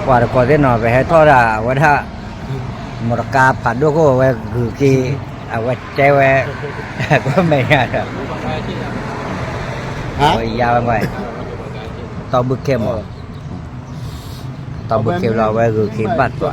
ว่าก่อนที่นอนไปให้ทอดว่าถ้าหมดกาผัดด้วยก็ว่าคือกี่ว่าใจว่าก็ไม่ง่ายครับยาวไปตอนบึกเข้มตอนบึกเข้มเราไว้คือขี้บัดตัว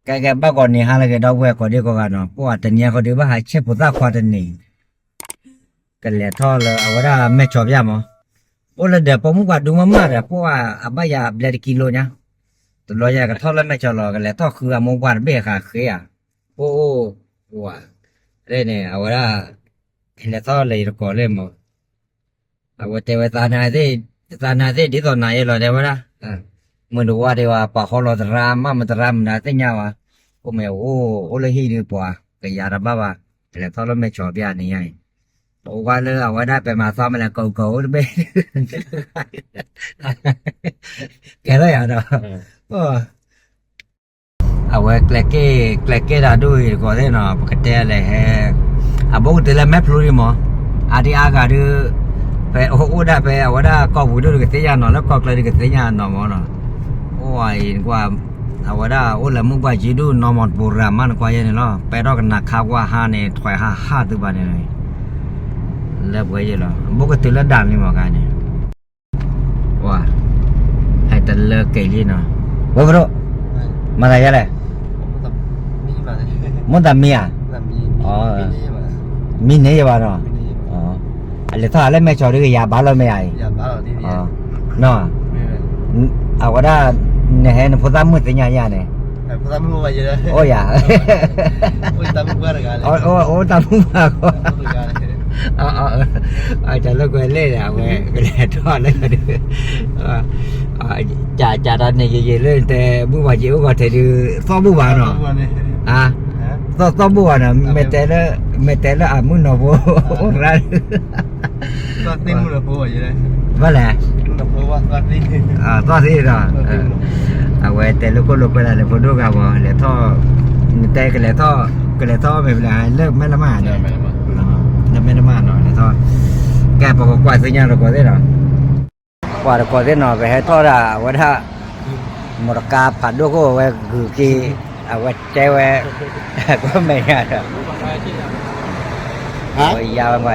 แกบ้าก่อนนี่ฮะแล้วก็ดอกแวก่อนดีกว่าเนาะเพราะว่าแต่เนี้ยเขาดูว่าหาเช็ดปุ๊บตาควาตันนี่กันแหละท่อเลยเอาว่าไม่ชอบยามั้งโอ้แล้วเดี๋ยวผมว่าดูมาเลยเพราะว่าอาบ้ายาเบลดกิโลเนี่ยตัวลอยากับท่อแล้วไม่ชอบหรอกกันแหละท่อคือมงวันเบี้ยค่ะคือโอ้ว่าเรื่องเนี่ยเอาว่าเห็นแล้วท่อเลยก่อนเลยมั้งเอาว่าเจอตาหน้าที่ดีตอนไหนหรอเดี๋ยวว่าเมื่อดูว่าเดี๋ยวว่าปากเขาเราจะรำมันจะรำนะแต่เนี้ยว่าโอ้แมวโอ้เลยฮีดีกว่าก็ยาระบ้าว่าแต่ท่อแล้วไม่ชอบยานี่ไงโอ้ว่าเลยเอาไว้ได้ไปมาซ้อมมาแล้วเก่าๆไม่แกได้อ่ะเนาะเอาไว้แกล้เก้ได้ด้วยก็ได้เนาะปกติเลยฮะบอกแต่ละแม่พลูริมออาทิอากาศไปโอ้ได้ไปเอาไว้ได้ก็บุตรก็เสียเนาะแล้วก็กลายก็เสียเนาะมั้งเนาะโอ้ยกว่าเอาไว้ได้โอ้แล้วมึงไปจีดูนอมอดโบราณมันกว่าอย่างนี้เนาะไปรอกันนักข่าวว่าหาเนี่ยถอยหาตัวบ้านเนี่ยแล้วไปยังไงบอกก็ตื่นแล้วดันนี่มั้งกันเนี่ยว่าให้แต่เลิกเกลี่เนาะว่าบรมาอะไรกันเลยมันทำมีอ่ะอ๋อมีเนี่ยบ้านเนาะอ๋ออะไรถ้าอะไรไม่ชอบด้วยยาบ้าเราไม่ไอ้อ๋อเนาะเอาก็ได้เนี่ยเห็นพอตามมือเป็นยังเนี่ยพอตามมือไปเยอะโอ้ยโอ้ยตามมืออะไรกันโอ้ตามมือมาก็อาจารย์ลูกเวเล่อะเว้ยก็เลยทอดเลยก็ดูจ่าตอนนี้เยอะๆเลยแต่บุบาจิบุบาเธอดูซ้อมบุบาเนาะซ้อมบุบาเนาะไม่แต่ละมุนเนาะโว้ร้านก็ตีมุนละโว้อยู่เลยว่าแหละมุนละโว้ว่าก็ตีซ้อมที่เนาะเอาไว้แต่ลูกไปแล้วเลยพอดูกันว่าเลยท่อแต่ก็เลยท่อไม่เป็นไรเลิกไม่ละมาเนี่ยไม่ละมาเนาะเลยท่อแกปกกว่าสัญญาณเราก็ได้เนาะกว่าเราก็ได้เนาะไปให้ท่อละว่าถ้าหมดกาผัดด้วยก็ว่าคือกี่เอาไว้ใจว่าก็ไม่ง่ายครับยาวไป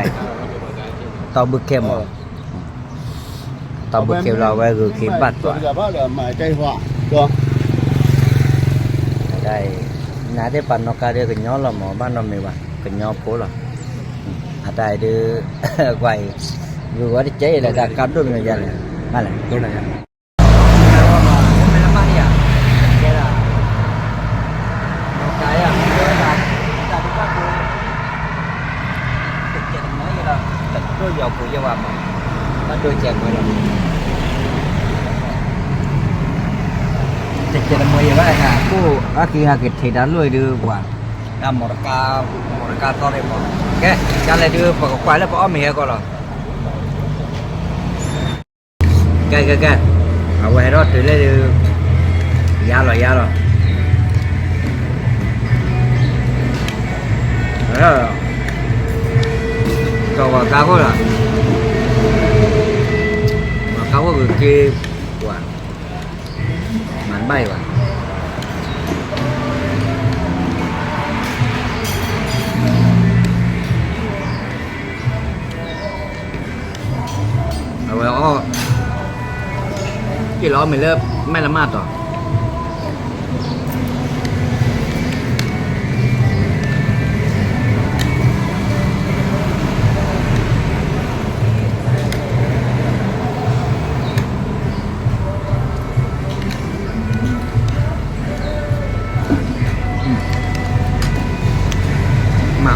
ตอนบึกเข้มตอนบึกเข้มเราไว้คือขี้บัดตัวได้น่าได้ปั่นนกกาเดียวกันย้อนเราหมอบ้านเราไม่ว่ากันย้อนโผล่หรอได้ดื้อไว้อยู่ว่าได้ใจเลยแต่การด้วยมันยังไงนั่นแหละตัวไหนอ่ะไม่ละมาเนี่ยแกล่ะนกกาอ่ะแกล่ะแต่ทุกคนติดเจ็บน้อยกันแล้วแต่ด้วยยาวปุ๋ยยาวมามันด้วยเจ็บน้อยแล้วติดเจ็บมวยว่าค่ะผู้อาคีหากิจที่ด้านลุยดื้อกว่าหมดกาตอนนี้หมดแกจะอะไรดื้อพอควายแล้วพออ้อมเหี้ยก็หรอแกเอาไว้รอดถือเลยดื้อยาหรก็ว่าcao quá rồi mà cao quá người kia quả màn bay quả rồi กี่ล้อไม่เลิกไม่ละมาต่อมา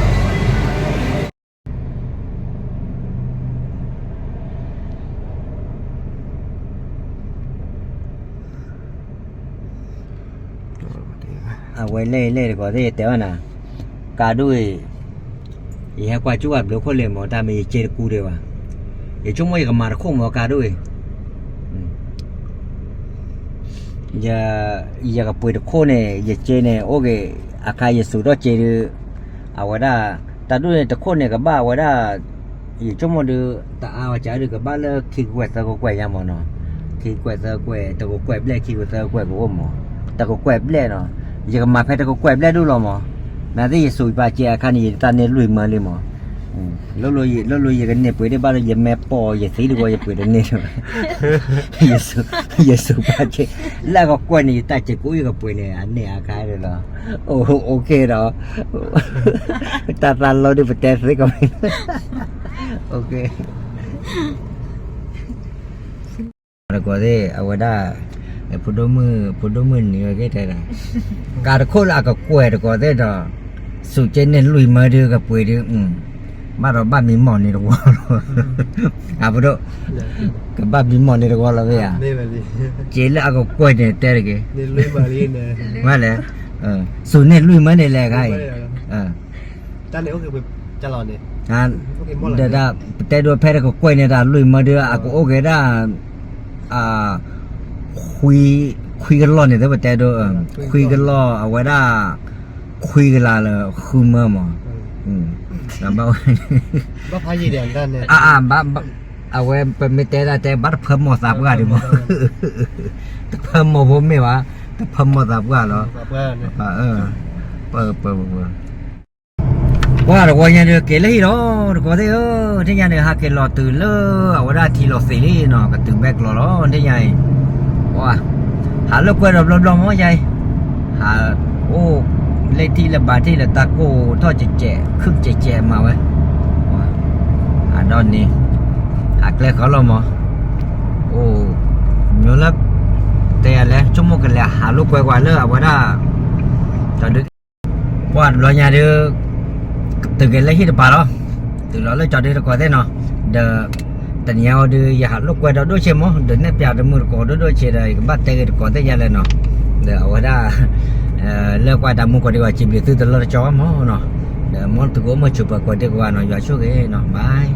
เอาไว้เล่ดีกว่าที่แต่ว่านะกาด้วยอีกกว่าจุกแบบเดี๋ยวคนเลี้ยงหมอตามีเจอกูเดียวอ่ะอีจุ่มไม่กับมาคงหมอกาด้วยอย่ากับปุ๋ยตะโคเนี่ยอย่าเจเนี่ยโอเคอาคายสุดก็เจอเอาไว้ได้แต่ด้วยตะโคเนี่ยกับบ้าไว้ได้อีจุ่มมาดูแต่เอาจะดูกับบ้าเลยขี้กวดตะกวดยังหมอเนาะขี้กวดตะกวดตะกวดเบลขี้กวดตะกวดกูหมอตะกวดเบลเนาะอย่ากับมาแพ้ตะกวดเบลดูหรอหมอแม้ที่สุดไปเจออาคานี่ตาเนี่ยลุยมาเลยหมอแล้วลุยกันเนี่ยปุ๋ยได้บ้าเลยอย่าแม่ปออย่าสีดีกว่าอย่าปุ๋ยเนี่ยอย่าสุไปเจแล้วก็กวนนี่ตาเจกูอยู่กับปุ๋ยเนี่ยอันเนี่ยอาคาเลยเหรอโอเคเหรอตาเราได้ไปเตะสิก็ไม่โอเคแล้วก็ได้เอาไว้ได้พุทธมือนี่ก็ได้ละการโคลาก็กล้วยก็ได้ดอสุเจนเนี่ยลุยมาเดือกับปุ๋ยเดือบ้านเราบ้านมีหมอนนี่หรอวะอ่ะพุทธกับบ้านมีหมอนนี่หรอวะเราเนี่ย นี่มาดิ เจแล้วก็กล้วยเนี่ยแต่ละแก นี่ลุยมาลีเนี่ย ว่าแล้วสุเนี่ยลุยมาเนี่ยแหละไงตอนนี้ก็คือจะรอเนี่ย เดี๋ยวแต่โดยแพ้ก็กล้วยเนี่ยลุยมาเดือก็โอเคได้คุยกันรอเนี่ยแต่โดยคุยกันรอเอาไว้ได้คุยกันลาเลยคือเมื่อหมอแล้วบ้าบ้าพายยีเดียนด้านเนี่ยบ้าเอาไว้เป็นไม่แต่บัดเพิ่มหมอสับกันดิมั้งเพิ่มหมอผมไม่วะแต่เพิ่มหมอสับกันเหรอเปิดว่าเราวันนี้เดี๋ยวเกลี่ยเนาะเดี๋ยวก็ได้ที่ยังเดี๋ยวหาเกลี่ยตื่นเลยเอาไว้ได้ทีเราสีนี่เนาะก็ตื่นแบกรอที่ยังว่าหาลูกกล้วยเรามั้งยัยหาโอ้เลขที่ละบาทที่ละตาโก้ทอดแจกครึ่งแจกมาไว้หาดอนนี้หาเกลือเขาเรามั้งโอ้เยอะแล้วแต่แล้วชั่วโมงกันแล้วหาลูกกล้วยกว่าเลยเอาไว้ได้ตอนดึกว่าเราเนี่ยเดี๋ยวtừ cái lấy hít bà đó từ đó lấy cho đi được có thế nào đờ tận nhau đưa giờ lúc quay đó đôi xem mó đến nếp chào được mưa có đôi chơi đây bắt tay được có thế giờ lên nó để ở đây lơ qua đầm mua có đi qua chìm được từ từ lơ chó mó nó để món từ gỗ mà chụp qua đi qua nó giờ số cái nó bye